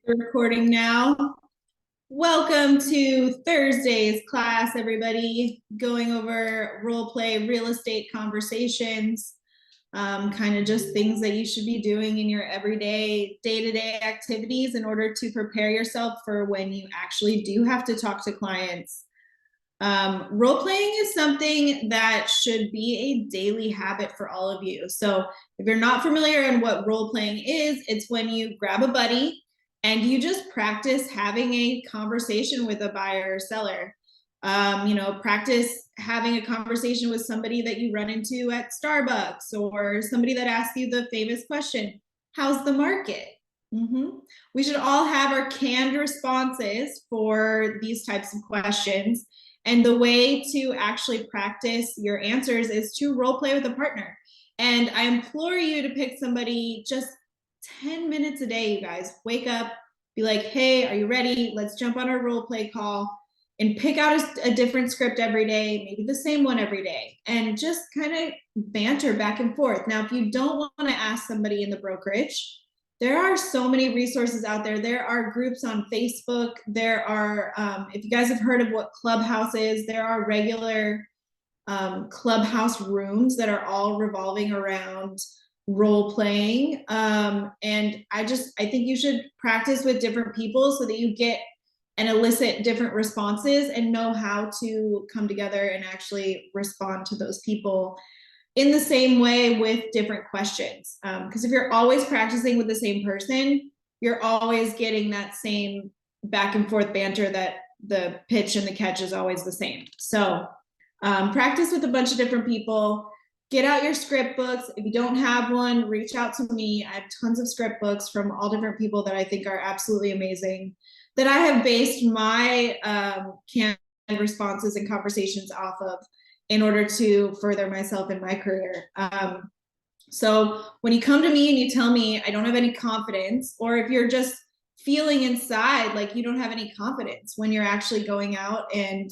Recording now. Welcome to Thursday's class, everybody. Going over role play real estate conversations, kind of just things that you should be doing in your everyday, day-to-day activities in order to prepare yourself for when you actually do have to talk to clients. Role playing is something that should be a daily habit for all of you. So if you're not familiar in what role playing is, it's when you grab a buddy and you just practice having a conversation with a buyer or seller. Practice having a conversation with somebody that you run into at Starbucks, or somebody that asks you the famous question, how's the market? We should all have our canned responses for these types of questions. And the way to actually practice your answers is to role play with a partner. And I implore you to pick somebody just 10 minutes a day, you guys. Wake up, be like, hey, are you ready? Let's jump on our role play call and pick out a different script every day, maybe the same one every day, and just kind of banter back and forth. Now, if you don't want to ask somebody in the brokerage, there are so many resources out there. There are groups on Facebook. There are, if you guys have heard of what Clubhouse is, there are regular Clubhouse rooms that are all revolving around role playing. And I think you should practice with different people so that you get and elicit different responses and know how to come together and actually respond to those people in the same way with different questions. Because if you're always practicing with the same person, you're always getting that same back and forth banter that the pitch and the catch is always the same. So practice with a bunch of different people. Get out your script books. If you don't have one, reach out to me. I have tons of script books from all different people that I think are absolutely amazing, that I have based my canned responses and conversations off of in order to further myself in my career. So when you come to me and you tell me I don't have any confidence, or if you're just feeling inside like you don't have any confidence when you're actually going out and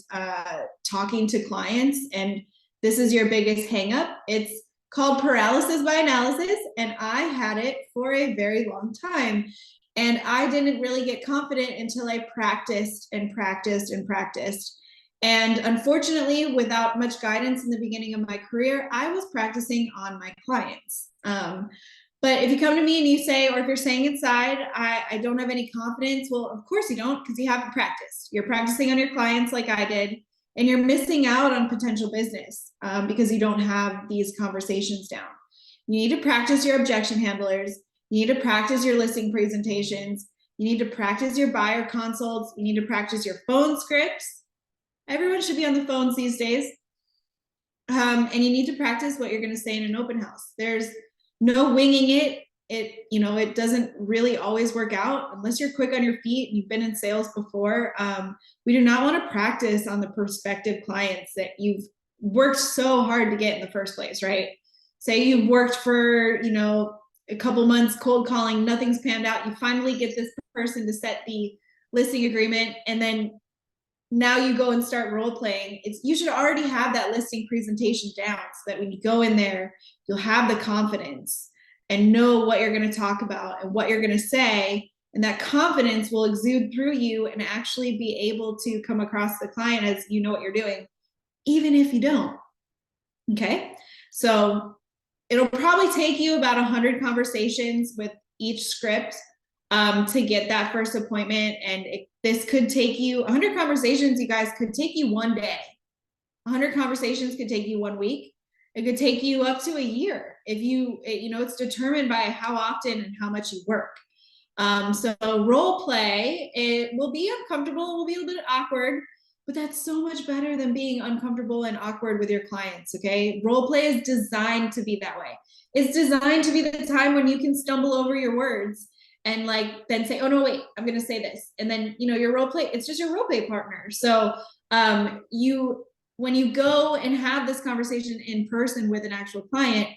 talking to clients, and this is your biggest hangup, it's called paralysis by analysis, and I had it for a very long time. And I didn't really get confident until I practiced and practiced and practiced. And unfortunately, without much guidance in the beginning of my career, I was practicing on my clients. But if you come to me and you say, or if you're saying inside, I don't have any confidence, well, of course you don't, because you haven't practiced. You're practicing on your clients like I did, and you're missing out on potential business because you don't have these conversations down. You need to practice your objection handlers. You need to practice your listing presentations. You need to practice your buyer consults. You need to practice your phone scripts. Everyone should be on the phones these days. And you need to practice what you're going to say in an open house. There's no winging it. It doesn't really always work out unless you're quick on your feet and you've been in sales before. We do not want to practice on the prospective clients that you've worked so hard to get in the first place, right? Say you've worked for, a couple months cold calling, nothing's panned out. You finally get this person to set the listing agreement, and then now you go and start role playing. You should already have that listing presentation down so that when you go in there, you'll have the confidence and know what you're going to talk about and what you're going to say. And that confidence will exude through you and actually be able to come across the client as you know what you're doing, even if you don't. Okay. So it'll probably take you about 100 conversations with each script to get that first appointment. And this could take you 100 conversations, you guys, could take you one day. 100 conversations could take you 1 week. It could take you up to a year if it's determined by how often and how much you work. So role play, it will be uncomfortable, it will be a little bit awkward, but that's so much better than being uncomfortable and awkward with your clients, okay? Role play is designed to be that way. It's designed to be the time when you can stumble over your words and then say, oh no, wait, I'm gonna say this. And then, your role play, it's just your role play partner. So when you go and have this conversation in person with an actual client,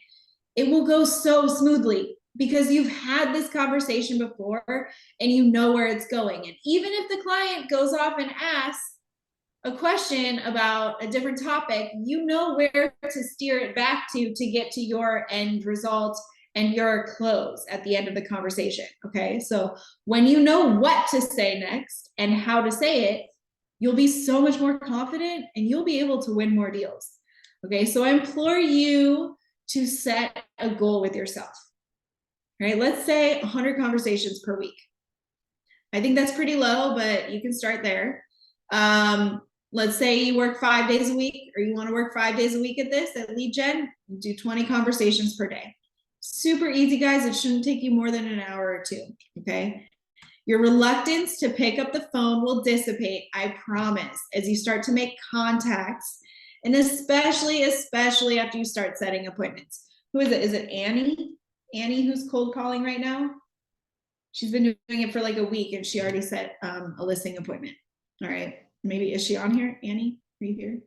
it will go so smoothly because you've had this conversation before and you know where it's going. And even if the client goes off and asks a question about a different topic, you know where to steer it back to get to your end result and your close at the end of the conversation. Okay, so when you know what to say next and how to say it, you'll be so much more confident and you'll be able to win more deals. Okay, so I implore you to set a goal with yourself. Right, let's say 100 conversations per week. I think that's pretty low, but you can start there. Let's say you work 5 days a week, or you want to work 5 days a week at this, at lead gen, do 20 conversations per day. Super easy, guys. It shouldn't take you more than an hour or two, okay? Your reluctance to pick up the phone will dissipate, I promise, as you start to make contacts, and especially after you start setting appointments. Who is it? Is it Annie? Annie, who's cold calling right now? She's been doing it for like a week and she already set a listing appointment. All right, maybe, is she on here? Annie, are you here?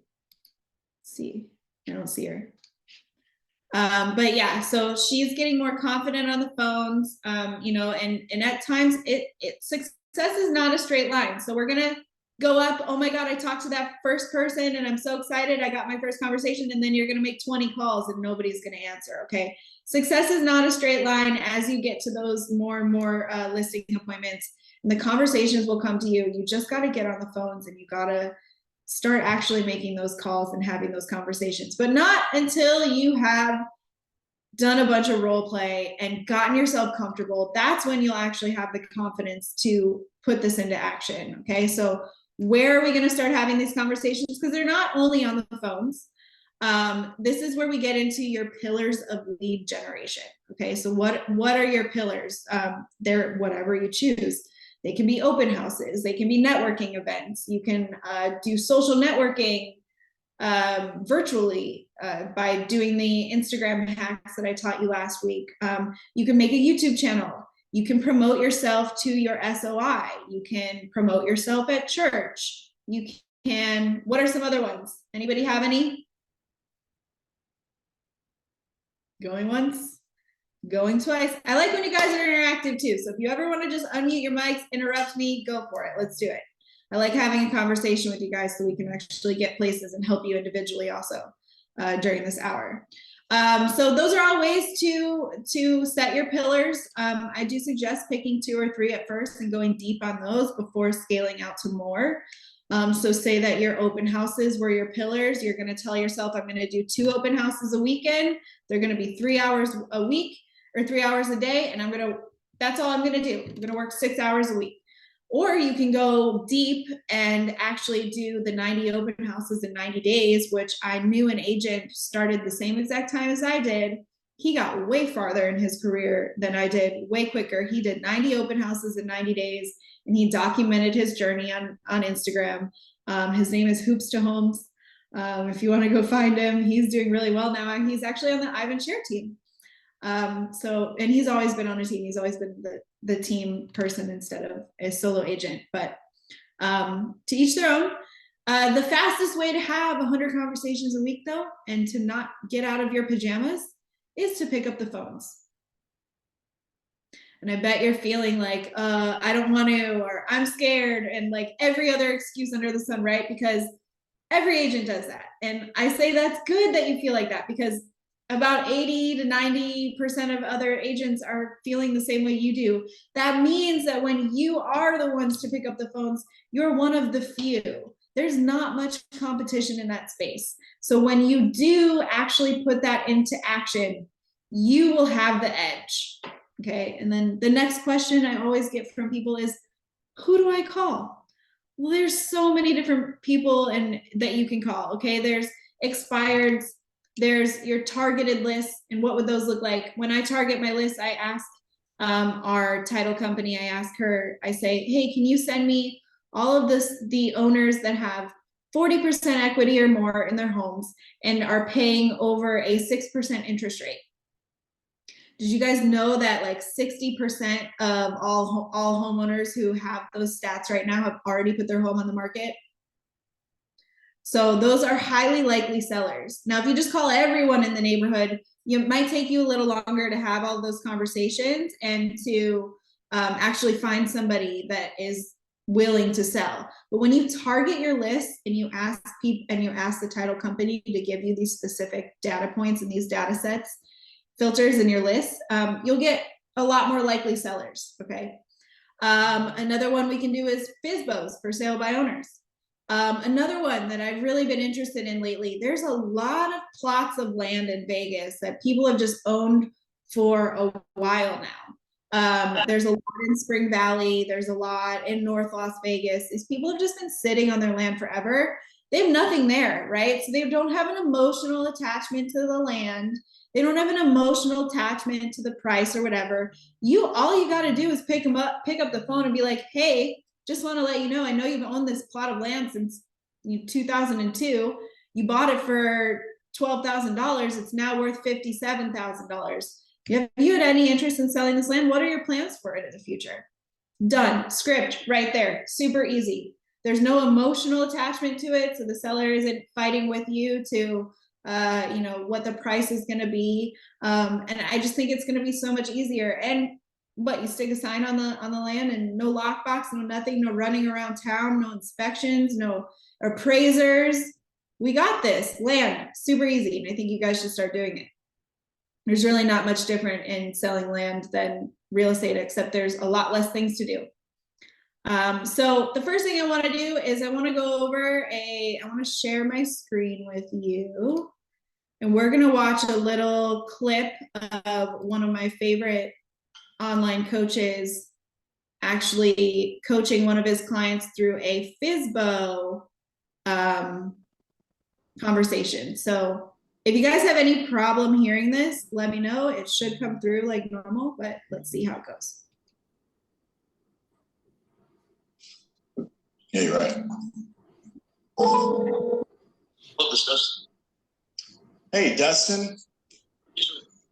Let's see, I don't see her. But yeah, so she's getting more confident on the phones, you know, and at times success is not a straight line. So we're gonna go up, oh my God, I talked to that first person and I'm so excited, I got my first conversation, and then you're gonna make 20 calls and nobody's gonna answer, okay? Success is not a straight line. As you get to those more and more listing appointments, and the conversations will come to you. You just gotta get on the phones and you gotta start actually making those calls and having those conversations, but not until you have done a bunch of role play and gotten yourself comfortable. That's when you'll actually have the confidence to put this into action. Okay, so where are we going to start having these conversations? Because they're not only on the phones. This is where we get into your pillars of lead generation. Okay, so what are your pillars? They're whatever you choose. They can be open houses, they can be networking events, you can do social networking virtually by doing the Instagram hacks that I taught you last week. You can make a YouTube channel. You can promote yourself to your SOI. You can promote yourself at church. You can, what are some other ones? Anybody have any? Going once, going twice. I like when you guys are interactive too. So if you ever want to just unmute your mics, interrupt me, go for it. Let's do it. I like having a conversation with you guys so we can actually get places and help you individually also during this hour. So those are all ways to set your pillars. I do suggest picking 2 or 3 at first and going deep on those before scaling out to more. So say that your open houses were your pillars. You're going to tell yourself, I'm going to do 2 open houses a weekend. They're going to be 3 hours a week or 3 hours a day. And that's all I'm going to do. I'm going to work 6 hours a week. Or you can go deep and actually do the 90 open houses in 90 days, which I knew an agent started the same exact time as I did. He got way farther in his career than I did, way quicker. He did 90 open houses in 90 days, and he documented his journey on Instagram. His name is Hoops to Homes. If you want to go find him, he's doing really well now. And he's actually on the Ivan Share team. And he's always been on a team. He's always been the team person instead of a solo agent, but to each their own. The fastest way to have 100 conversations a week though, and to not get out of your pajamas, is to pick up the phones. And I bet you're feeling like, I don't want to, or I'm scared, and like every other excuse under the sun, right? Because every agent does that. And I say that's good that you feel like that, because about 80 to 90% of other agents are feeling the same way you do. That means that when you are the ones to pick up the phones, you're one of the few. There's not much competition in that space. So when you do actually put that into action, you will have the edge. Okay. And then the next question I always get from people is, who do I call? Well, there's so many different people that you can call. Okay. There's expireds. There's your targeted list, and what would those look like? When I target my list, I ask our title company, I ask her, I say, hey, can you send me all of the owners that have 40% equity or more in their homes and are paying over a 6% interest rate? Did you guys know that like 60% of all homeowners who have those stats right now have already put their home on the market? So those are highly likely sellers. Now, if you just call everyone in the neighborhood, it might take you a little longer to have all those conversations and to actually find somebody that is willing to sell. But when you target your list and you ask people and you ask the title company to give you these specific data points and these data sets, filters in your list, you'll get a lot more likely sellers, okay? Another one we can do is FSBOs, for sale by owners. Another one that I've really been interested in lately, there's a lot of plots of land in Vegas that people have just owned for a while now. There's a lot in Spring Valley, there's a lot in North Las Vegas. These people have just been sitting on their land forever. They have nothing there, right? So they don't have an emotional attachment to the land. They don't have an emotional attachment to the price or whatever. All you got to do is pick up the phone and be like, hey, just want to let you know, I know you've owned this plot of land since 2002. You bought it for $12,000. It's now worth $57,000. Have you had any interest in selling this land? What are your plans for it in the future? Done. Script right there. Super easy. There's no emotional attachment to it, so the seller isn't fighting with you to what the price is going to be, and I just think it's going to be so much easier. And you stick a sign on the land, and no lockbox, no nothing, no running around town, no inspections, no appraisers. We got this land, super easy, and I think you guys should start doing it. There's really not much different in selling land than real estate, except there's a lot less things to do. So the first thing I want to do is I want to share my screen with you, and we're going to watch a little clip of one of my favorite online coaches actually coaching one of his clients through a FSBO conversation. So if you guys have any problem hearing this, let me know. It should come through like normal, but let's see how it goes. Yeah, you're right. Hello, Dustin. Hey, Dustin.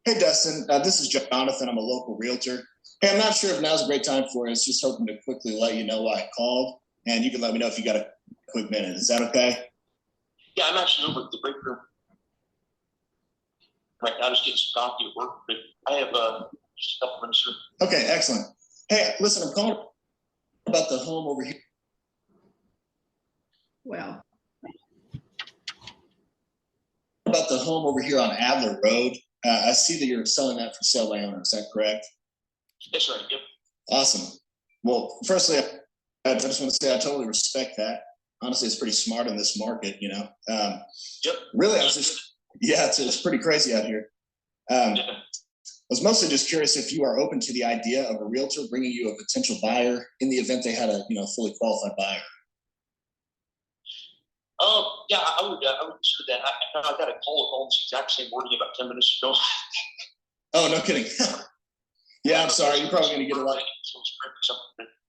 Hey, Dustin. This is Jonathan. I'm a local realtor. Hey, I'm not sure if now's a great time for us. Just hoping to quickly let you know why I called, and you can let me know if you got a quick minute. Is that okay? Yeah, I'm actually over at the break room right now, just getting some coffee at work, but I have just a couple minutes here. Okay, excellent. Hey, listen, I'm calling about the home over here. Well, about the home over here on Adler Road. I see that you're selling that for sale by owner. Is that correct? That's right. Yep. Awesome. Well, firstly, I just want to say I totally respect that. Honestly, it's pretty smart in this market, you know. Yep. Really, it's pretty crazy out here. I was mostly just curious if you are open to the idea of a realtor bringing you a potential buyer in the event they had a fully qualified buyer. Yeah, I would consider that. I got a call with almost the exact same wording about 10 minutes ago. Oh, no kidding. Yeah, I'm sorry. You're probably going to get a lot.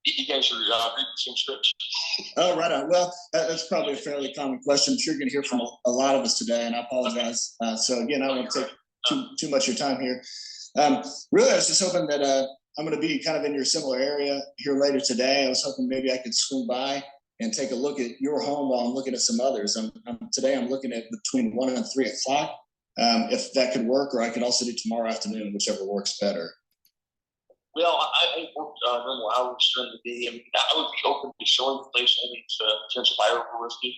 You guys are reading the same script. Oh, right on. Well, that's probably a fairly common question. I'm sure you're going to hear from a lot of us today, and I apologize. So again, I don't want to take too much of your time here. Really, I was just hoping that I'm going to be kind of in your similar area here later today. I was hoping maybe I could swing by and take a look at your home while I'm looking at some others. Today I'm looking at between 1 and 3 o'clock, if that could work, or I could also do tomorrow afternoon, whichever works better. Well, I work normal hours during the day. I mean, I would be open to showing the place only to potential buyer for risky.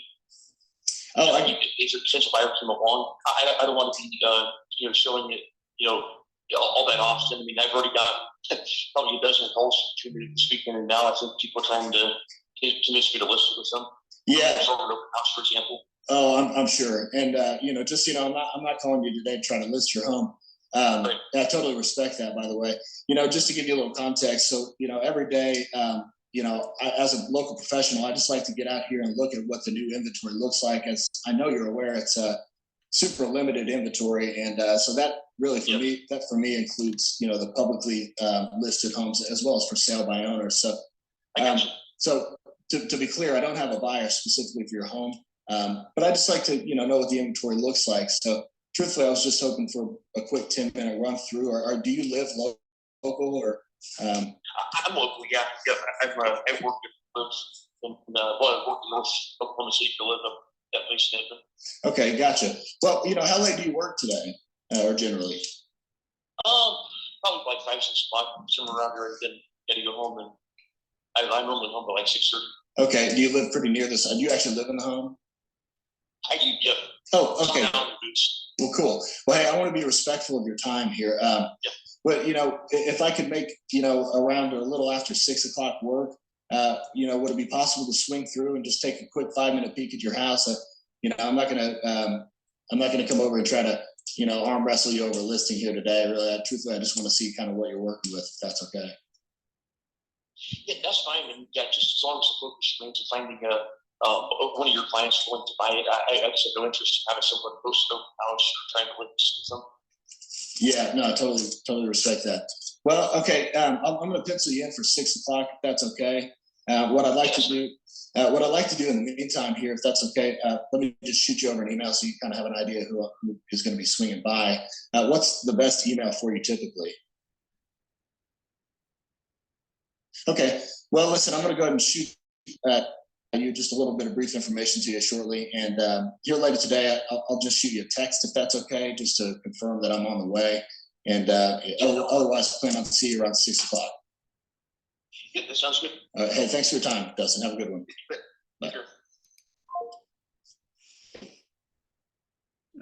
Oh, it's a potential buyer came along. I don't want to be showing it all that often. I mean, I've already got probably a dozen calls to me this weekend, and now I think people are trying to convince me to list with them. Yeah. Open house, for example. Oh, I'm sure. And I'm not calling you today to try to list your home. Right. I totally respect that, by the way. Just to give you a little context. So, every day, as a local professional, I just like to get out here and look at what the new inventory looks like. As I know you're aware, it's a super limited inventory. And so that really for me includes, the publicly listed homes as well as for sale by owners. So, to be clear, I don't have a buyer specifically for your home, but I just like to, know what the inventory looks like. So truthfully, I was just hoping for a quick 10-minute run through, or do you live local or? I'm local, yeah. I've worked in North Oklahoma City to live up that place. Okay, gotcha. Well, how late do you work today, or generally? Probably like 5, 6 o'clock, somewhere around there. Then got to go home, and I'm normally home by like 6:30. Okay. Do you live pretty near this? Do you actually live in the home? I do, yeah. Oh, okay. Well, cool. Well, hey, I want to be respectful of your time here. But if I could make around a little after 6 o'clock work, would it be possible to swing through and just take a quick 5-minute peek at your house? I'm not gonna come over and try to arm wrestle you over a listing here today. Really, truthfully, I just want to see kind of what you're working with, if that's okay. Yeah, that's fine. And yeah, just as long as the focus remains to finding one of your clients going to buy it. I just have no interest in having someone post it open house or trying to list them. Yeah, no, totally respect that. Well, okay, I'm going to pencil you in for 6 o'clock, if that's okay. What I'd like to do in the meantime here, if that's okay, let me just shoot you over an email so you kind of have an idea who is going to be swinging by. What's the best email for you typically? Okay, well, listen, I'm going to go ahead and shoot you just a little bit of brief information to you shortly. And here later today, I'll just shoot you a text if that's okay, just to confirm that I'm on the way. And otherwise, I plan on to see you around 6 o'clock. Yeah, that sounds good. Hey, thanks for your time, Dustin. Have a good one. Bye.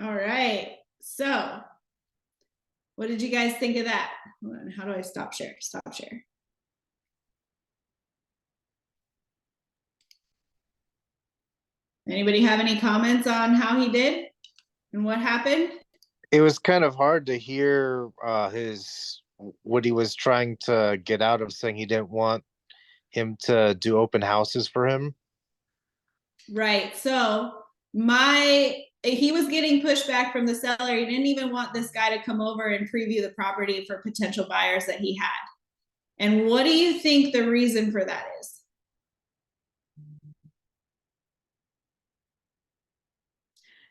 All right. So what did you guys think of that? How do I stop share? Stop share. Anybody have any comments on how he did and what happened? It was kind of hard to hear what he was trying to get out of, saying he didn't want him to do open houses for him. Right. So he was getting pushback from the seller. He didn't even want this guy to come over and preview the property for potential buyers that he had. And what do you think the reason for that is?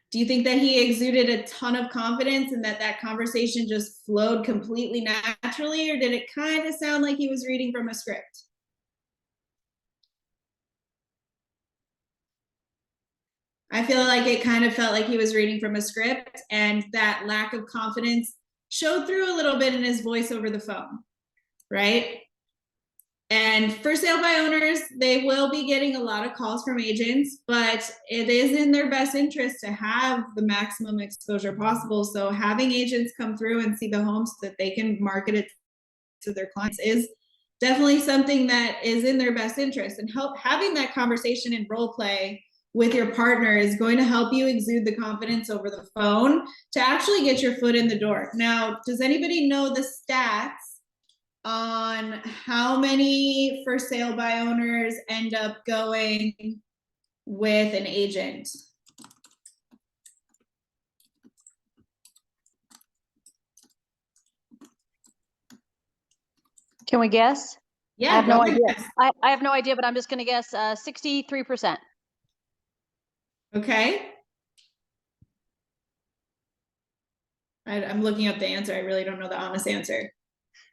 Do you think that he exuded a ton of confidence and that conversation just flowed completely naturally, or did it kind of sound like he was reading from a script? I feel like it kind of felt like he was reading from a script, and that lack of confidence showed through a little bit in his voice over the phone, right? And for sale by owners, they will be getting a lot of calls from agents, but it is in their best interest to have the maximum exposure possible. So having agents come through and see the homes so that they can market it to their clients is definitely something that is in their best interest. And having that conversation in role play with your partner is going to help you exude the confidence over the phone to actually get your foot in the door. Now, does anybody know the stats on how many for sale by owners end up going with an agent? Can we guess? Yeah, I have no idea. guess. I have no idea, but I'm just going to guess 63%. Okay. I'm looking up the answer. I really don't know the honest answer.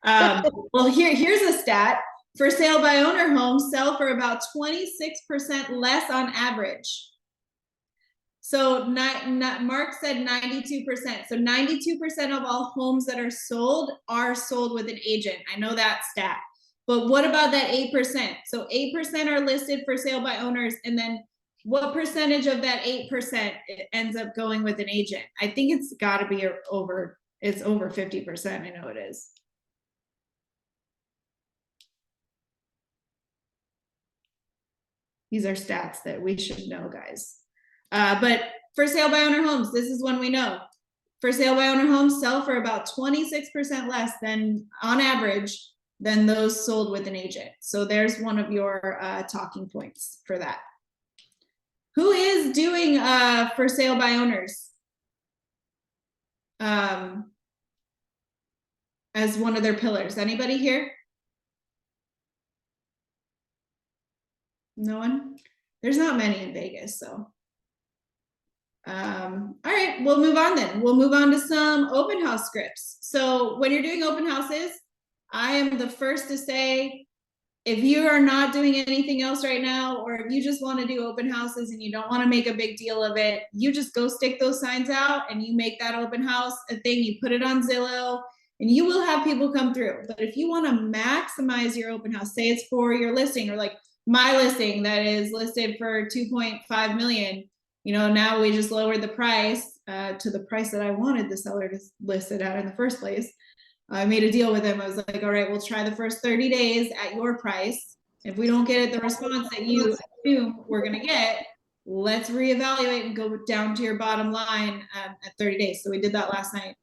Well, here's a stat. For sale by owner homes sell for about 26% less on average. So Mark said 92%. So 92% of all homes that are sold with an agent. I know that stat. But what about that 8%? So 8% are listed for sale by owners, and then what percentage of that 8% ends up going with an agent? I think it's got to be over 50%. I know it is. These are stats that we should know, guys. But for sale by owner homes, this is one we know. For sale by owner homes sell for about 26% less than on average than those sold with an agent. So there's one of your talking points for that. Who is doing for sale by owners as one of their pillars? Anybody here? No one? There's not many in Vegas, so. All right, we'll move on then. We'll move on to some open house scripts. So when you're doing open houses, I am the first to say, if you are not doing anything else right now, or if you just want to do open houses and you don't want to make a big deal of it, you just go stick those signs out and you make that open house a thing. You put it on Zillow and you will have people come through. But if you want to maximize your open house, say it's for your listing, or like my listing that is listed for 2.5 million, now we just lowered the price to the price that I wanted the seller to list it at in the first place. I made a deal with him. I was like, all right, we'll try the first 30 days at your price. If we don't get the response that you assume we're going to get, let's reevaluate and go down to your bottom line at 30 days. So we did that last night.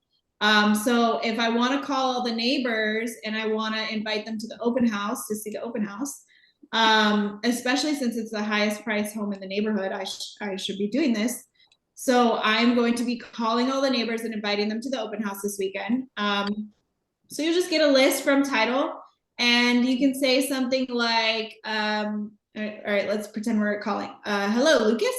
So if I want to call all the neighbors and I want to invite them to the open house to see the open house, especially since it's the highest price home in the neighborhood, I should be doing this. So I'm going to be calling all the neighbors and inviting them to the open house this weekend. So you just get a list from title and you can say something like, all right, let's pretend we're calling, hello, Lucas.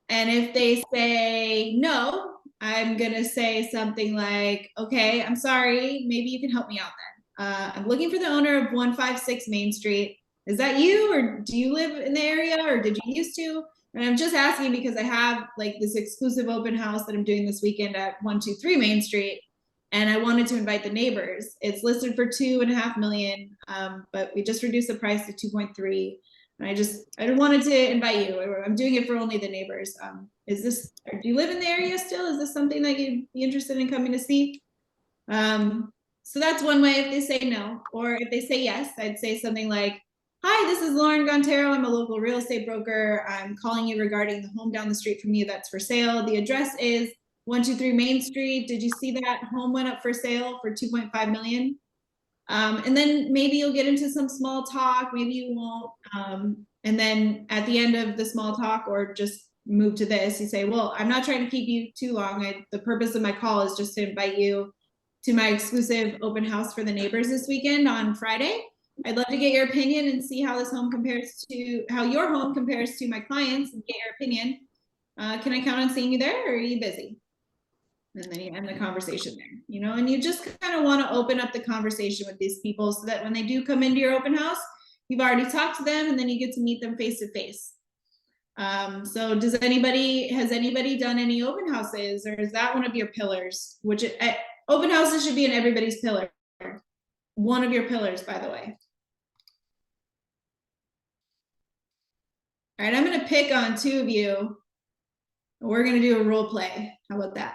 And if they say no, I'm gonna say something like, okay, I'm sorry, maybe you can help me out then. I'm looking for the owner of 156 Main Street. Is that you, or do you live in the area, or did you used to? And I'm just asking because I have like this exclusive open house that I'm doing this weekend at 123 Main Street. And I wanted to invite the neighbors. It's listed for $2.5 million, but we just reduced the price to 2.3. And I wanted to invite you. I'm doing it for only the neighbors. Do you live in the area still? Is this something that you'd be interested in coming to see? So that's one way if they say no. Or if they say yes, I'd say something like, hi, this is Lauren Gontero. I'm a local real estate broker. I'm calling you regarding the home down the street from you that's for sale. The address is 123 Main Street. Did you see that home went up for sale for 2.5 million? And then maybe you'll get into some small talk, maybe you won't. And then at the end of the small talk, or just move to this, you say, well, I'm not trying to keep you too long. The purpose of my call is just to invite you to my exclusive open house for the neighbors this weekend on Friday. I'd love to get your opinion and see how how your home compares to my clients, and get your opinion. Can I count on seeing you there, or are you busy? And then you end the conversation there, and you just kind of want to open up the conversation with these people so that when they do come into your open house, you've already talked to them and then you get to meet them face to face. So has anybody done any open houses, or is that one of your pillars? Open houses should be in everybody's pillar. One of your pillars, by the way. All right, I'm going to pick on two of you. We're going to do a role play. How about that?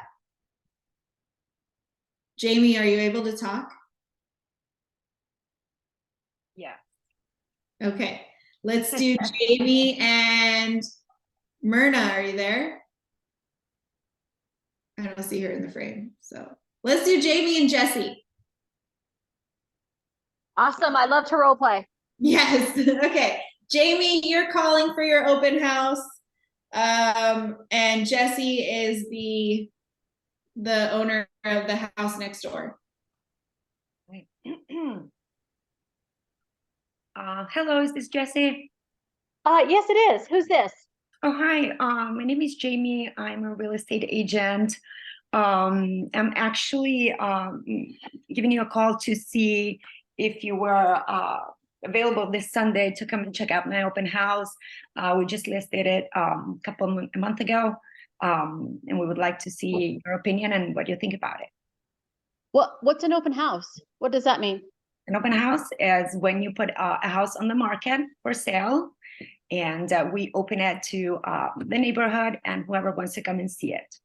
Jamie, are you able to talk? Yeah. Okay, let's do Jamie and Myrna. Are you there? I don't see her in the frame. So let's do Jamie and Jesse. Awesome. I love to role play. Yes. Okay. Jamie, you're calling for your open house. And Jesse is the owner of the house next door. Hello, is this Jesse? Yes, it is. Who's this? Oh, hi. My name is Jamie. I'm a real estate agent. I'm actually giving you a call to see if you were available this Sunday to come and check out my open house. We just listed it a month ago, and we would like to see your opinion and what you think about it. What's an open house? What does that mean? An open house is when you put a house on the market for sale, and we open it to the neighborhood and whoever wants to come and see it.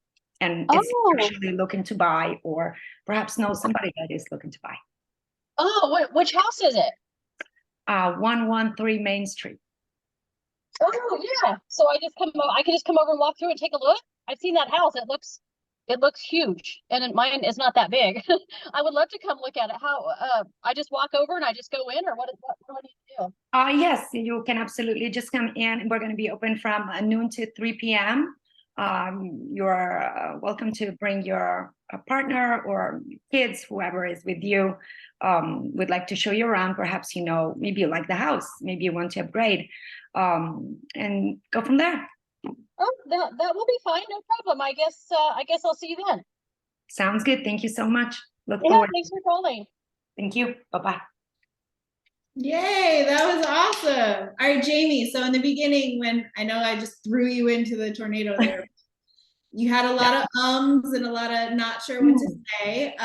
And it's actually looking to buy, or perhaps know somebody that is looking to buy. Oh, which house is it? 113 Main Street. Oh, yeah. So I can just come over and walk through and take a look. I've seen that house. It looks huge, and mine is not that big. I would love to come look at it. How? I just walk over and I just go in, or what do I need to do? Yes, you can absolutely just come in. We're going to be open from noon to 3 p.m. You're welcome to bring your partner or kids, whoever is with you. We'd like to show you around. Perhaps, maybe you like the house, maybe you want to upgrade, and go from there. Oh, that will be fine. No problem. I guess I'll see you then. Sounds good. Thank you so much. Look Yeah, forward. thanks for calling. Thank you. Bye-bye. Yay, that was awesome. All right, Jamie. So in the beginning, when I know I just threw you into the tornado there, you had a lot of ums and a lot of not sure what to say.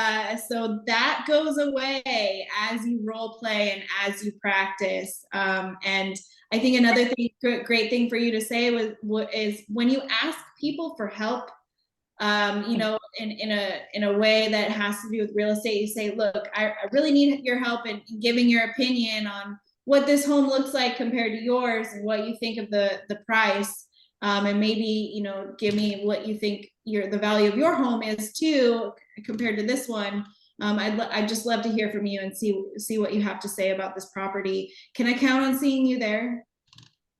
So that goes away as you role play and as you practice. And I think another thing, great thing for you to say is when you ask people for help, you know, in a way that has to do with real estate, you say, look, I really need your help in giving your opinion on what this home looks like compared to yours and what you think of the price. And maybe, you know, give me what you think the value of your home is too, compared to this one. I'd just love to hear from you and see what you have to say about this property. Can I count on seeing you there?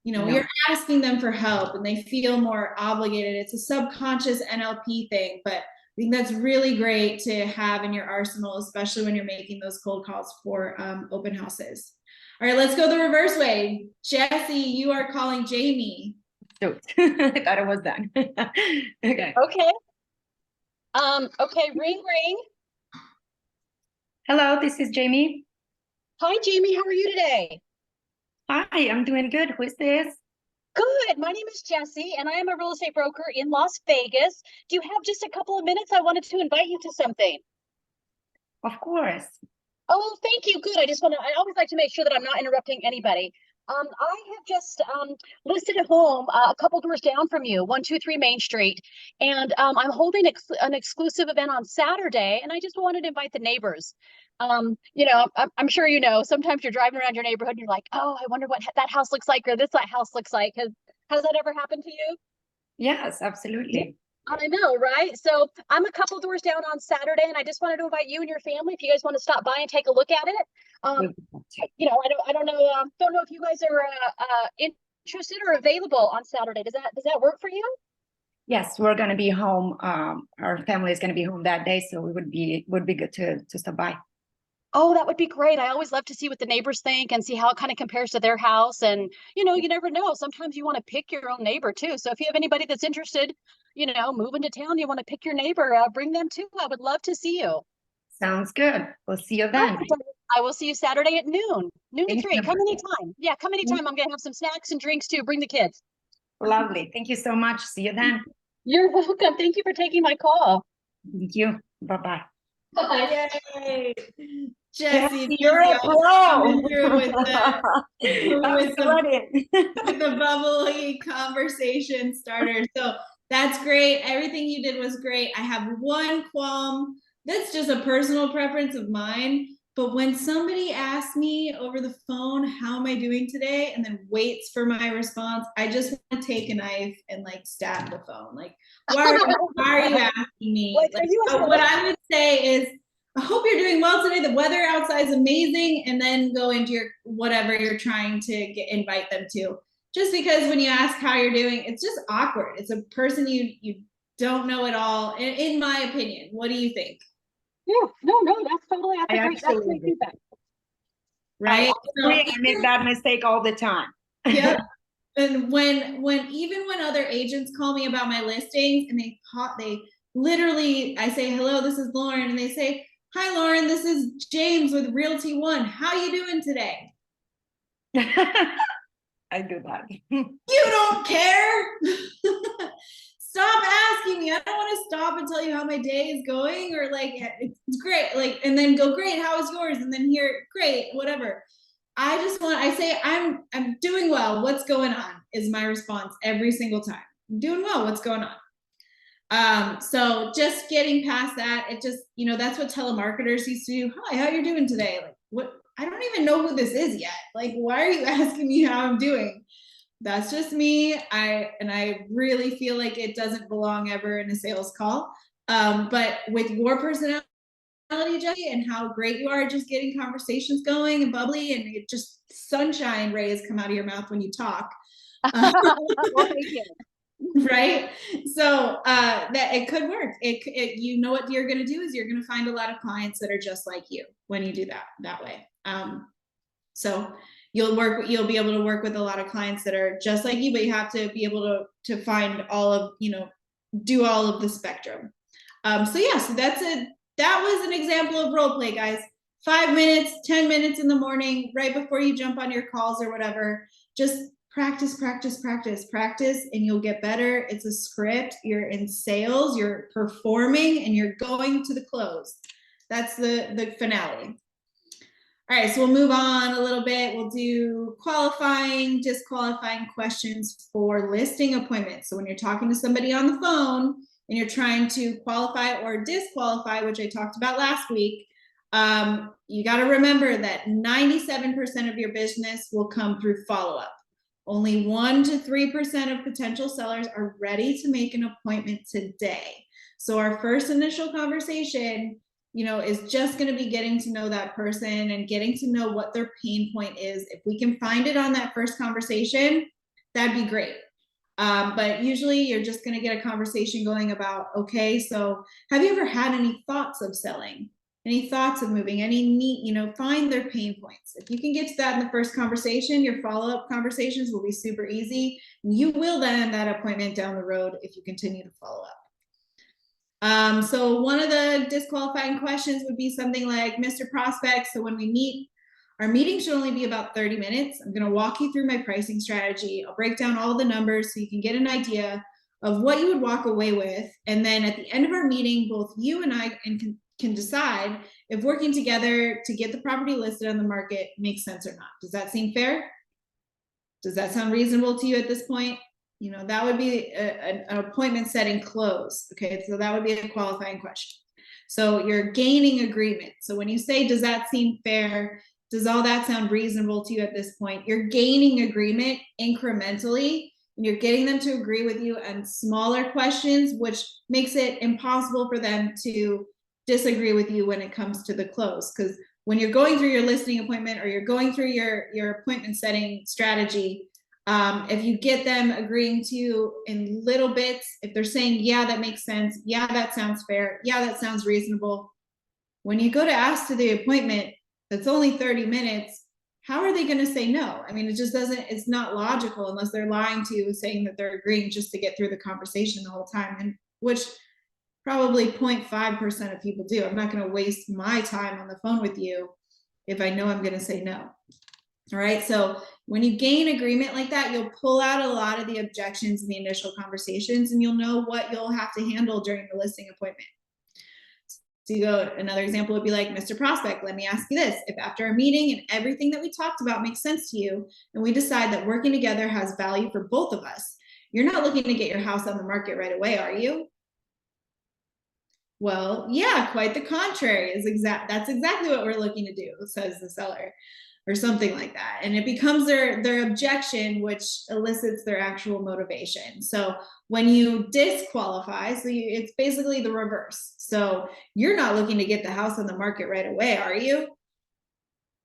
You know, you're asking them for help and they feel more obligated. It's a subconscious NLP thing, but I think that's really great to have in your arsenal, especially when you're making those cold calls for open houses. All right, let's go the reverse way. Jesse, you are calling Jamie. Shoot. I thought it was done. Okay. Okay. Okay, ring, ring. Hello, this is Jamie. Hi, Jamie, how are you today? Hi, I'm doing good. Who is this? Good. My name is Jessie, and I am a real estate broker in Las Vegas. Do you have just a couple of minutes? I wanted to invite you to something. Of course. Oh, thank you. Good. I always like to make sure that I'm not interrupting anybody. I have just listed a home a couple doors down from you, 123 Main Street, and I'm holding an exclusive event on Saturday, and I just wanted to invite the neighbors. You know, I'm sure you know, sometimes you're driving around your neighborhood and you're like, oh, I wonder what that house looks like or that house looks like. Has that ever happened to you? Yes, absolutely. I know, right? So I'm a couple doors down on Saturday, and I just wanted to invite you and your family if you guys want to stop by and take a look at it. You know, I don't know if you guys are interested or available on Saturday. Does that work for you? Yes, we're going to be home. Our family is going to be home that day, so it would be good to stop by. Oh, that would be great. I always love to see what the neighbors think and see how it kind of compares to their house. And, you know, you never know. Sometimes you want to pick your own neighbor too. So if you have anybody that's interested, you know, moving to town, you want to pick your neighbor, bring them too. I would love to see you. Sounds good. We'll see you then. I will see you Saturday at noon to 3. Come anytime. Yeah, come Mm-hmm. anytime. I'm going to have some snacks and drinks too. Bring the kids. Lovely. Thank you so much. See you then. You're welcome. Thank you for taking my call. Thank you. Bye-bye. Yay! Jesse, you're a pro. with the bubbly conversation starter. So that's great. Everything you did was great. I have one qualm. That's just a personal preference of mine. But when somebody asks me over the phone, how am I doing today? And then waits for my response, I just want to take a knife and like stab the phone. Like, why are you asking me? What I would say is, I hope you're doing well today. The weather outside is amazing. And then go into your whatever you're trying to invite them to. Just because when you ask how you're doing, it's just awkward. It's a person you don't know at all, in my opinion. What do you think? Yeah, no, that's great feedback. Right? I make that mistake all the time. Yep. And when other agents call me about my listings and they literally, I say, hello, this is Lauren. And they say, hi, Lauren, this is James with Realty One. How you doing today? I do that. You don't care. Stop asking me. I don't want to stop and tell you how my day is going, or like, it's great. Like, and then go, great. How is yours? And then here, great, whatever. I say, I'm doing well. What's going on is my response every single time. I'm doing well. What's going on? So just getting past that, it just, you know, that's what telemarketers used to do. Hi, how you doing today? Like, what? I don't even know who this is yet. Like, why are you asking me how I'm doing? That's just me. I really feel like it doesn't belong ever in a sales call. But with your personality, Jesse, and how great you are just getting conversations going and bubbly, and it just sunshine rays come out of your mouth when you talk. Well, thank you. Right? So that it could work. You know what you're going to do is you're going to find a lot of clients that are just like you when you do that way. So you'll be able to work with a lot of clients that are just like you, but you have to be able to find all of, you know, do all of the spectrum. So yeah, so that was an example of role play, guys. 5 minutes, 10 minutes in the morning, right before you jump on your calls or whatever. Just practice, and you'll get better. It's a script. You're in sales, you're performing, and you're going to the close. That's the finale. All right, so we'll move on a little bit. We'll do qualifying, disqualifying questions for listing appointments. So when you're talking to somebody on the phone and you're trying to qualify or disqualify, which I talked about last week, you got to remember that 97% of your business will come through follow-up. Only 1 to 3% of potential sellers are ready to make an appointment today. So our first initial conversation, you know, is just going to be getting to know that person and getting to know what their pain point is. If we can find it on that first conversation, that'd be great. But usually you're just going to get a conversation going about, okay, so have you ever had any thoughts of selling? Any thoughts of moving? Any need, you know, find their pain points. If you can get to that in the first conversation, your follow-up conversations will be super easy. You will then end that appointment down the road if you continue to follow up. So one of the disqualifying questions would be something like, Mr. Prospect, so when we meet, our meeting should only be about 30 minutes. I'm going to walk you through my pricing strategy. I'll break down all the numbers so you can get an idea of what you would walk away with. And then at the end of our meeting, both you and I can decide if working together to get the property listed on the market makes sense or not. Does that seem fair? Does that sound reasonable to you at this point? You know, that would be an appointment setting close. Okay, so that would be a qualifying question. So you're gaining agreement. So when you say, does that seem fair? Does all that sound reasonable to you at this point? You're gaining agreement incrementally, and you're getting them to agree with you on smaller questions, which makes it impossible for them to disagree with you when it comes to the close. Because when you're going through your listing appointment or you're going through your appointment setting strategy, if you get them agreeing to you in little bits, if they're saying, yeah, that makes sense. Yeah, that sounds fair. Yeah, that sounds reasonable. When you go to ask to the appointment, that's only 30 minutes. How are they going to say no? I mean, it just doesn't, it's not logical unless they're lying to you, saying that they're agreeing just to get through the conversation the whole time, and which probably 0.5% of people do. I'm not going to waste my time on the phone with you if I know I'm going to say no. All right, so when you gain agreement like that, you'll pull out a lot of the objections in the initial conversations, and you'll know what you'll have to handle during the listing appointment. So you go, another example would be like, Mr. Prospect, let me ask you this. If after a meeting and everything that we talked about makes sense to you, and we decide that working together has value for both of us, you're not looking to get your house on the market right away, are you? Well, yeah, quite the contrary. That's exactly what we're looking to do, says the seller, or something like that. And it becomes their objection, which elicits their actual motivation. So when you disqualify, so it's basically the reverse. So you're not looking to get the house on the market right away, are you?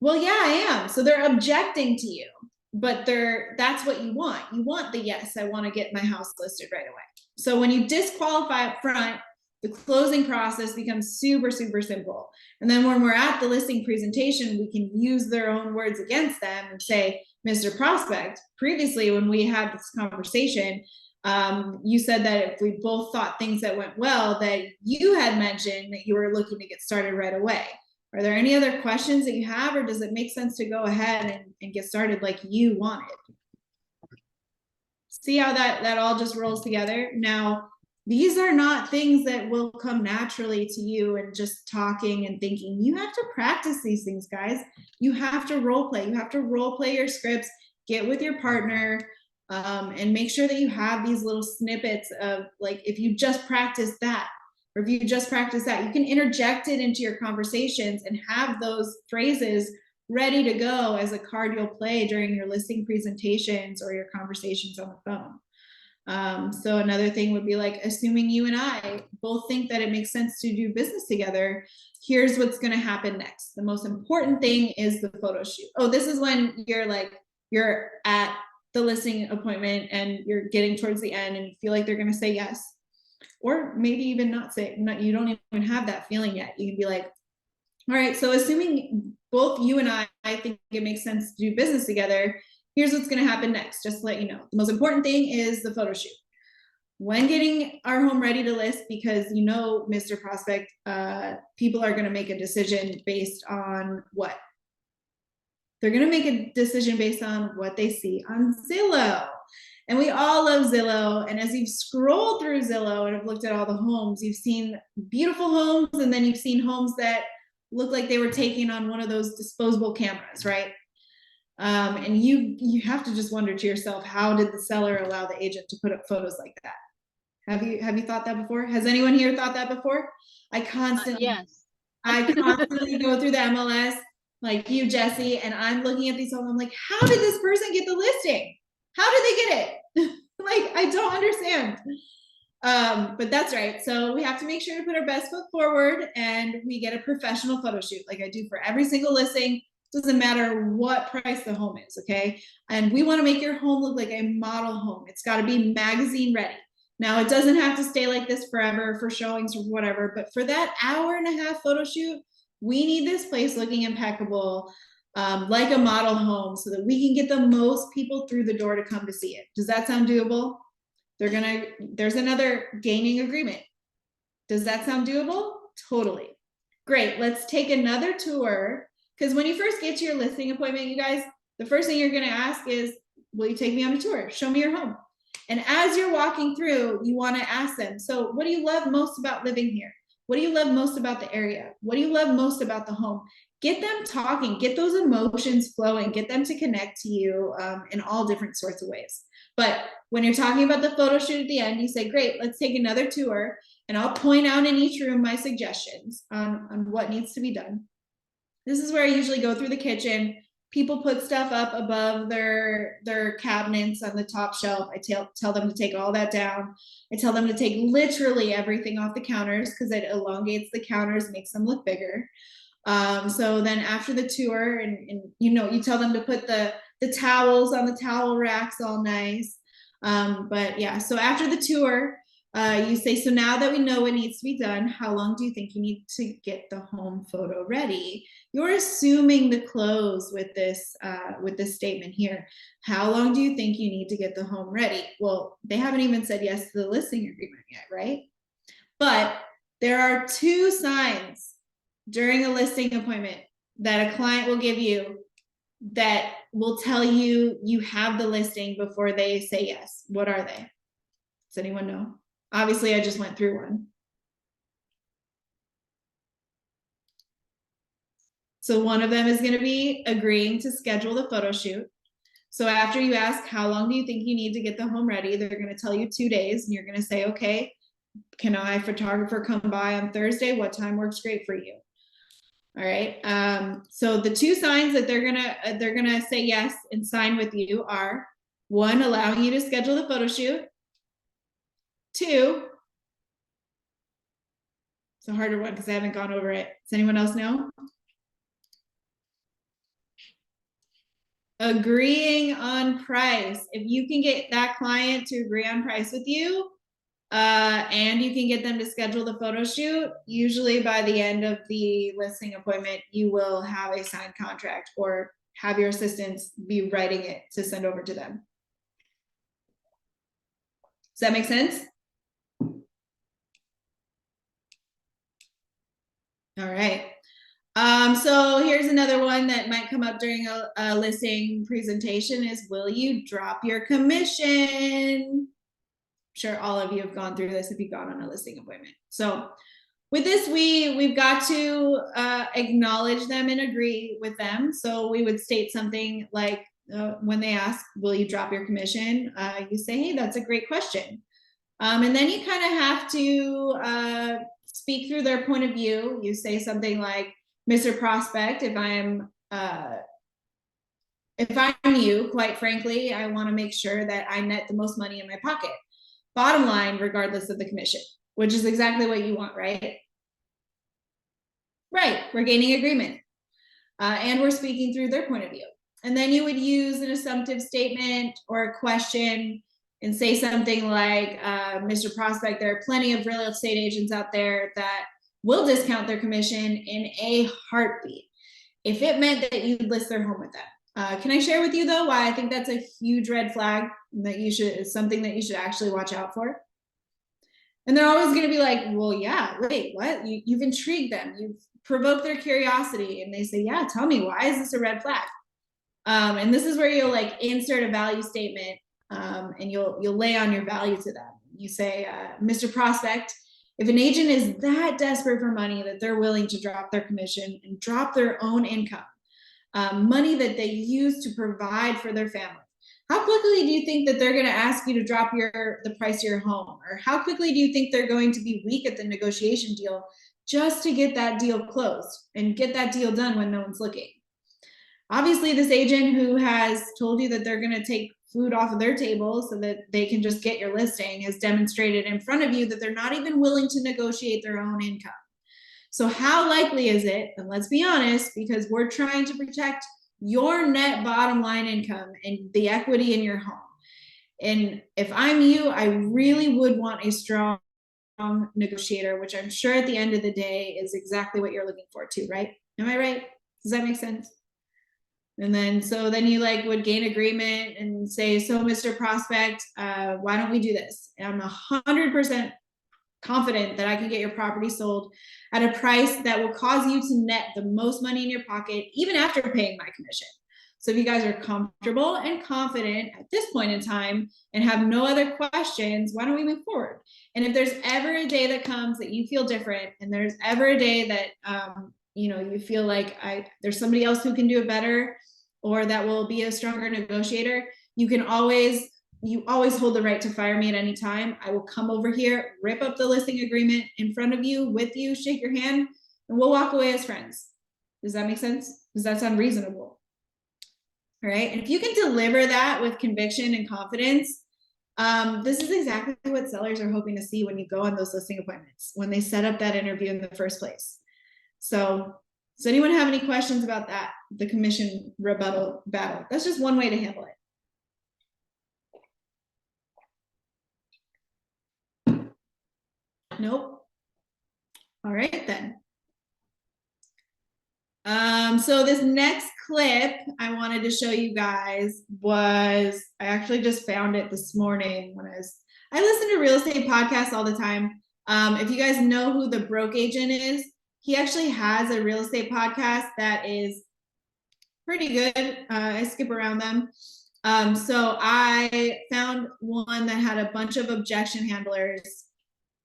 Well, yeah, I am. So they're objecting to you, but that's what you want. You want the, yes, I want to get my house listed right away. So when you disqualify up front, the closing process becomes super, super simple. And then when we're at the listing presentation, we can use their own words against them and say, Mr. Prospect, previously when we had this conversation, you said that if we both thought things that went well, that you had mentioned that you were looking to get started right away. Are there any other questions that you have, or does it make sense to go ahead and get started like you wanted? See how that all just rolls together? Now, these are not things that will come naturally to you and just talking and thinking. You have to practice these things, guys. You have to role play. You have to role play your scripts, get with your partner, and make sure that you have these little snippets of, like, if you just practice that, or if you just practice that, you can interject it into your conversations and have those phrases ready to go as a card you'll play during your listing presentations or your conversations on the phone. So another thing would be like, assuming you and I both think that it makes sense to do business together, here's what's going to happen next. The most important thing is the photo shoot. Oh, this is when you're at the listing appointment and you're getting towards the end and you feel like they're going to say yes, or maybe even not say, you don't even have that feeling yet. You can be like, all right, so assuming both you and I think it makes sense to do business together, here's what's going to happen next. Just to let you know, the most important thing is the photo shoot. When getting our home ready to list, because you know, Mr. Prospect, people are going to make a decision based on what? They're going to make a decision based on what they see on Zillow. And we all love Zillow. And as you've scrolled through Zillow and have looked at all the homes, you've seen beautiful homes, and then you've seen homes that looked like they were taking on one of those disposable cameras, right? And you have to just wonder to yourself, how did the seller allow the agent to put up photos like that? Have you thought that before? Has anyone here thought that before? I constantly Yes. go through the MLS, like you, Jesse, and I'm looking at these homes. I'm like, how did this person get the listing? How did they get it? Like, I don't understand. But that's right. So we have to make sure to put our best foot forward, and we get a professional photo shoot like I do for every single listing. Doesn't matter what price the home is, okay? And we want to make your home look like a model home. It's got to be magazine ready. Now, it doesn't have to stay like this forever for showings or whatever, but for that hour-and-a-half photo shoot, we need this place looking impeccable, like a model home, so that we can get the most people through the door to come to see it. Does that sound doable? There's another gaining agreement. Does that sound doable? Totally. Great. Let's take another tour. Because when you first get to your listing appointment, you guys, the first thing you're going to ask is, will you take me on a tour? Show me your home. And as you're walking through, you want to ask them, so what do you love most about living here? What do you love most about the area? What do you love most about the home? Get them talking, get those emotions flowing, get them to connect to you in all different sorts of ways. But when you're talking about the photo shoot at the end, you say, great, let's take another tour, and I'll point out in each room my suggestions on what needs to be done. This is where I usually go through the kitchen. People put stuff up above their cabinets on the top shelf. I tell them to take all that down. I tell them to take literally everything off the counters, because it elongates the counters, makes them look bigger. So then after the tour, and you tell them to put the towels on the towel racks all nice. But yeah, so after the tour, you say, so now that we know what needs to be done, how long do you think you need to get the home photo ready? You're assuming the close with this statement here. How long do you think you need to get the home ready? Well, they haven't even said yes to the listing agreement yet, right? But there are 2 signs during a listing appointment that a client will give you that will tell you you have the listing before they say yes. What are they? Does anyone know? Obviously, I just went through one. So one of them is going to be agreeing to schedule the photo shoot. So after you ask, how long do you think you need to get the home ready? They're going to tell you 2 days, and you're going to say, okay, can I, photographer, come by on Thursday? What time works great for you? All right. So the 2 signs that they're gonna say yes and sign with you are, 1, allowing you to schedule the photo shoot. 2, it's a harder one because I haven't gone over it. Does anyone else know? Agreeing on price. If you can get that client to agree on price with you, and you can get them to schedule the photo shoot, usually by the end of the listing appointment, you will have a signed contract, or have your assistants be writing it to send over to them. Does that make sense? All right. So here's another one that might come up during a listing presentation is, will you drop your commission? I'm sure all of you have gone through this if you've gone on a listing appointment. So with this, we've got to acknowledge them and agree with them. So we would state something like, when they ask, will you drop your commission? You say, hey, that's a great question. And then you kind of have to speak through their point of view. You say something like, Mr. Prospect, if I'm you, quite frankly, I want to make sure that I net the most money in my pocket. Bottom line, regardless of the commission, which is exactly what you want, right? Right, we're gaining agreement. And we're speaking through their point of view. And then you would use an assumptive statement or a question and say something like, Mr. Prospect, there are plenty of real estate agents out there that will discount their commission in a heartbeat if it meant that you'd list their home with them. Can I share with you, though, why I think that's a huge red flag that is something that you should actually watch out for? And they're always going to be like, well, yeah, wait, what? You've intrigued them. You've provoked their curiosity. And they say, yeah, tell me, why is this a red flag? And this is where you'll like insert a value statement, and you'll lay on your value to them. You say, Mr. Prospect, If an agent is that desperate for money that they're willing to drop their commission and drop their own income, money that they use to provide for their family, how quickly do you think that they're going to ask you to drop the price of your home? Or how quickly do you think they're going to be weak at the negotiation deal just to get that deal closed and get that deal done when no one's looking? Obviously, this agent who has told you that they're going to take food off of their table so that they can just get your listing has demonstrated in front of you that they're not even willing to negotiate their own income. So how likely is it, and let's be honest, because we're trying to protect your net bottom line income and the equity in your home. And if I'm you, I really would want a strong negotiator, which I'm sure at the end of the day is exactly what you're looking for too, right? Am I right? Does that make sense? And then, so then you like would gain agreement and say, so Mr. Prospect, why don't we do this? And I'm 100% confident that I can get your property sold at a price that will cause you to net the most money in your pocket, even after paying my commission. So if you guys are comfortable and confident at this point in time and have no other questions, why don't we move forward? And if there's ever a day that comes that you feel different, and there's ever a day that you feel like there's somebody else who can do it better, or that will be a stronger negotiator, you always hold the right to fire me at any time. I will come over here, rip up the listing agreement in front of you, with you, shake your hand, and we'll walk away as friends. Does that make sense? Does that sound reasonable? All right. And if you can deliver that with conviction and confidence, this is exactly what sellers are hoping to see when you go on those listing appointments, when they set up that interview in the first place. So does anyone have any questions about that? The commission rebuttal battle. That's just one way to handle it. Nope. All right then. So this next clip I wanted to show you guys I actually just found it this morning when I listen to real estate podcasts all the time. If you guys know who the broke agent is, he actually has a real estate podcast that is pretty good. I skip around them. So I found one that had a bunch of objection handlers,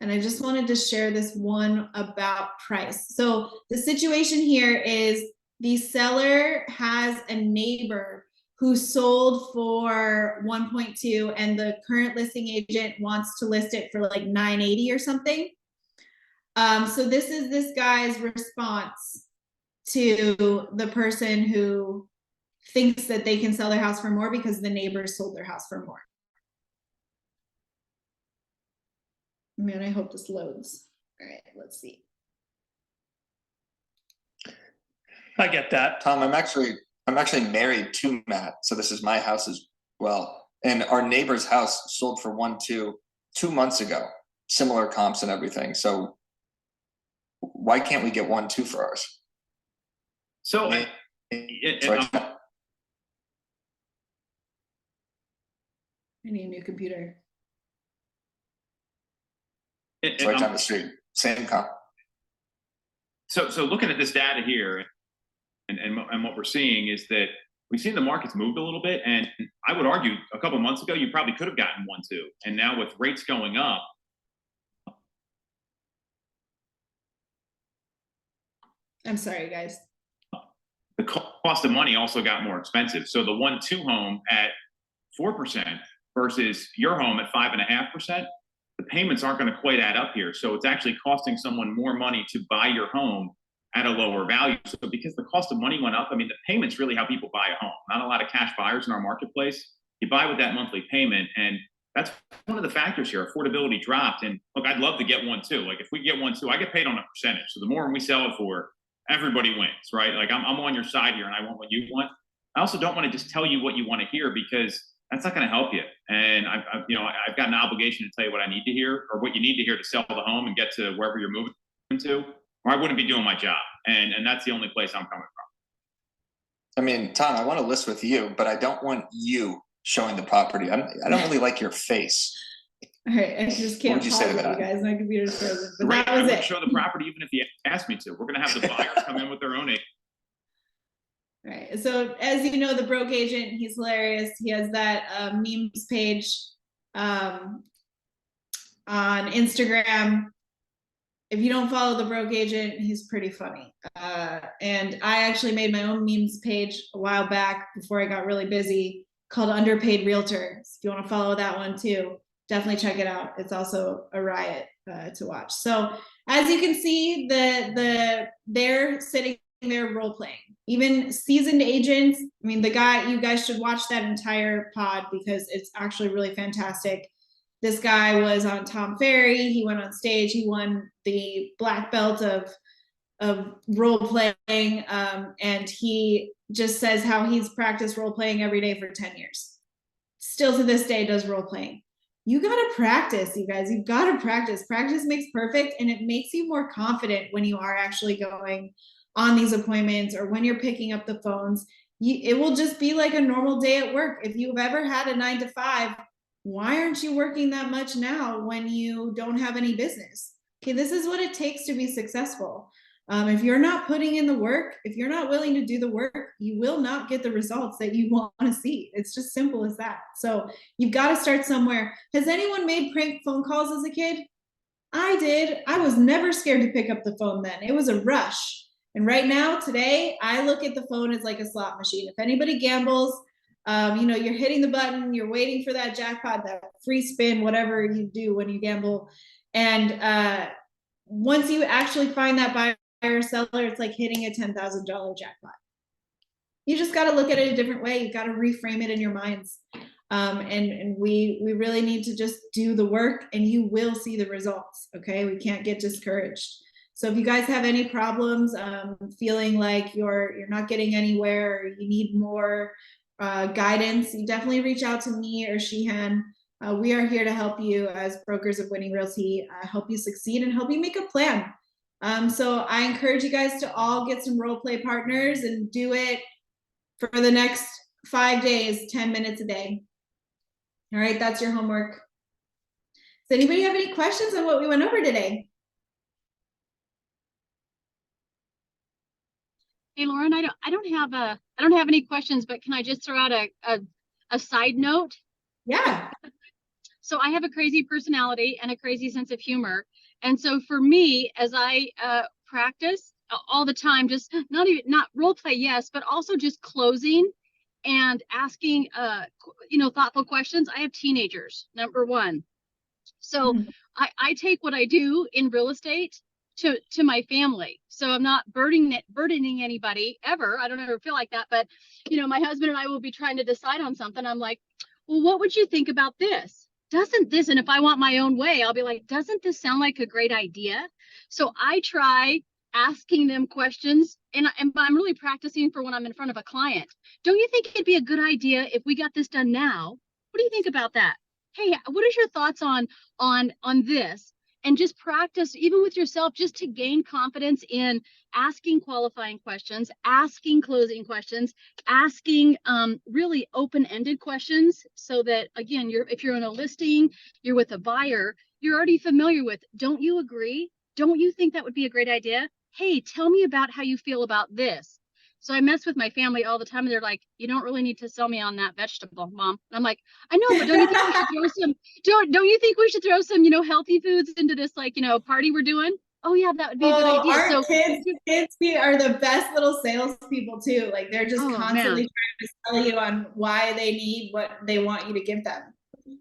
and I just wanted to share this one about price. So the situation here is the seller has a neighbor who sold for 1.2, and the current listing agent wants to list it for like 980 or something. So this is this guy's response to the person who thinks that they can sell their house for more because the neighbors sold their house for more. Man, I hope this loads. All right, let's see. I get that. Tom, I'm actually married to Matt, so this is my house as well. And our neighbor's house sold for 1.2 2 months ago. Similar comps and everything. So why can't we get 1.2 for ours? So Sorry. I need a new computer. It's right down the street. Same comp. So looking at this data here, and what we're seeing is that we've seen the markets moved a little bit, and I would argue a couple months ago you probably could have gotten 1.2, and now with rates going up, I'm sorry, guys. the cost of money also got more expensive. So the 1.2 home at 4% versus your home at 5.5%, the payments aren't going to quite add up here. So it's actually costing someone more money to buy your home at a lower value. So because the cost of money went up, I mean, the payment's really how people buy a home. Not a lot of cash buyers in our marketplace. You buy with that monthly payment, and that's one of the factors here. Affordability dropped, and look, I'd love to get 1.2. Like if we get 1.2, I get paid on a percentage. So the more we sell it for, everybody wins, right? Like I'm on your side here, and I want what you want. I also don't want to just tell you what you want to hear, because that's not going to help you. And I've got an obligation to tell you what I need to hear, or what you need to hear to sell the home and get to wherever you're moving to, or I wouldn't be doing my job. And that's the only place I'm coming from. I mean, Tom, I want to list with you, but I don't want you showing the property. I don't really like your face. All right, I just can't pause it, you guys. My computer's frozen. But Right, that was I would it. show the property even if you asked me to. We're going to have the buyers come in with their own agent. Right. So as you know, the broke agent, he's hilarious. He has that memes page on Instagram. if you don't follow the broke agent, he's pretty funny. And I actually made my own memes page a while back before I got really busy called Underpaid Realtor. So if you want to follow that one too, definitely check it out. It's also a riot to watch. So as you can see, they're sitting there role playing. Even seasoned agents. I mean, you guys should watch that entire pod because it's actually really fantastic. This guy was on Tom Ferry. He went on stage. He won the black belt of role playing, and he just says how he's practiced role playing every day for 10 years. Still to this day does role playing. You gotta practice, you guys. You've got to practice. Practice makes perfect, and it makes you more confident when you are actually going on these appointments or when you're picking up the phones. It will just be like a normal day at work. If you've ever had a 9 to 5, why aren't you working that much now when you don't have any business? Okay, this is what it takes to be successful. If you're not putting in the work, if you're not willing to do the work, you will not get the results that you want to see. It's just simple as that. So you've got to start somewhere. Has anyone made prank phone calls as a kid? I did. I was never scared to pick up the phone then. It was a rush. And right now, today, I look at the phone as like a slot machine. If anybody gambles, you're hitting the button, you're waiting for that jackpot, that free spin, whatever you do when you gamble. And once you actually find that buyer or seller, it's like hitting a $10,000 jackpot. You just got to look at it a different way. You got to reframe it in your minds. And we really need to just do the work, and you will see the results. Okay, we can't get discouraged. So if you guys have any problems, feeling like you're not getting anywhere, or you need more guidance, you definitely reach out to me or Sheehan. We are here to help you as brokers of Winning Realty, help you succeed and help you make a plan. So I encourage you guys to all get some role play partners and do it for the next 5 days, 10 minutes a day. All right, that's your homework. Does anybody have any questions on what we went over today? Hey, Lauren, I don't have any questions, but can I just throw out a side note? Yeah. So I have a crazy personality and a crazy sense of humor. And so for me, as I practice all the time, just not role play, yes, but also just closing and asking thoughtful questions. I have teenagers, number one. So I take what I do in real estate to my family. So I'm not burdening anybody ever. I don't ever feel like that. But my husband and I will be trying to decide on something. I'm like, well, what would you think about this? Doesn't this, and if I want my own way, I'll be like, doesn't this sound like a great idea? So I try asking them questions, and I'm really practicing for when I'm in front of a client. Don't you think it'd be a good idea if we got this done now? What do you think about that? Hey, what is your thoughts on this? And just practice even with yourself, just to gain confidence in asking qualifying questions, asking closing questions, asking really open-ended questions, so that again, if you're in a listing, you're with a buyer, you're already familiar with, don't you agree? Don't you think that would be a great idea? Hey, tell me about how you feel about this. So I mess with my family all the time, and they're like, you don't really need to sell me on that vegetable, Mom. And I'm like, I know, but don't you think we should throw some, don't you think we should throw some, healthy foods into this, party we're doing? Oh yeah, that would be a good idea. Our So kids are the best little salespeople too. Like they're just constantly trying to sell you on why they need what they want you to give them.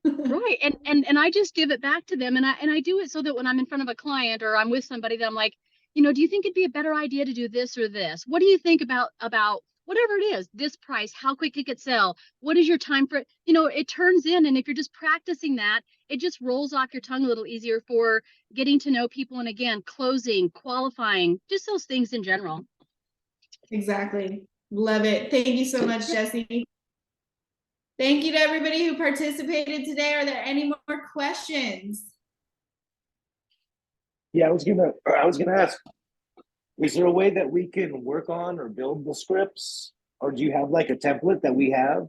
Right. And I just give it back to them. And I do it so that when I'm in front of a client or I'm with somebody, that I'm like, do you think it'd be a better idea to do this or this? What do you think about whatever it is, this price, how quick it could sell? What is your time for it? It turns in. And if you're just practicing that, it just rolls off your tongue a little easier for getting to know people. And again, closing, qualifying, just those things in general. Exactly. Love it. Thank you so much, Jesse. Thank you to everybody who participated today. Are there any more questions? Yeah, I was gonna ask, is there a way that we can work on or build the scripts, or do you have like a template that we have?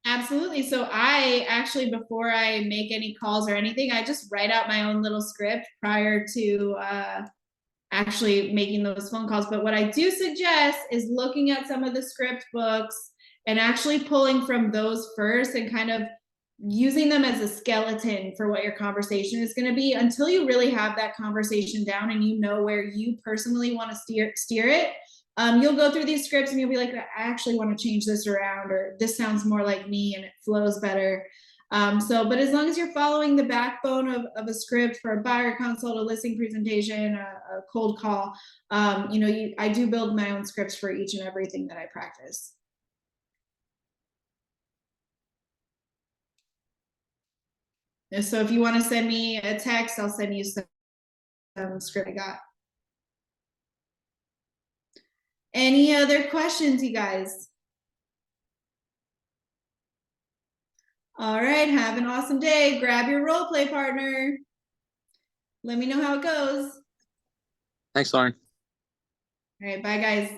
Absolutely. So I actually, before I make any calls or anything, I just write out my own little script prior to actually making those phone calls. But what I do suggest is looking at some of the script books and actually pulling from those first and kind of using them as a skeleton for what your conversation is going to be until you really have that conversation down and you know where you personally want to steer it. You'll go through these scripts and you'll be like, I actually want to change this around, or this sounds more like me and it flows better. But as long as you're following the backbone of a script for a buyer consult, a listing presentation, a cold call, I do build my own scripts for each and everything that I practice. And so if you want to send me a text, I'll send you some script I got. Any other questions, you guys? All right, have an awesome day. Grab your role play partner. Let me know how it goes. Thanks, Lauren. All right, bye guys.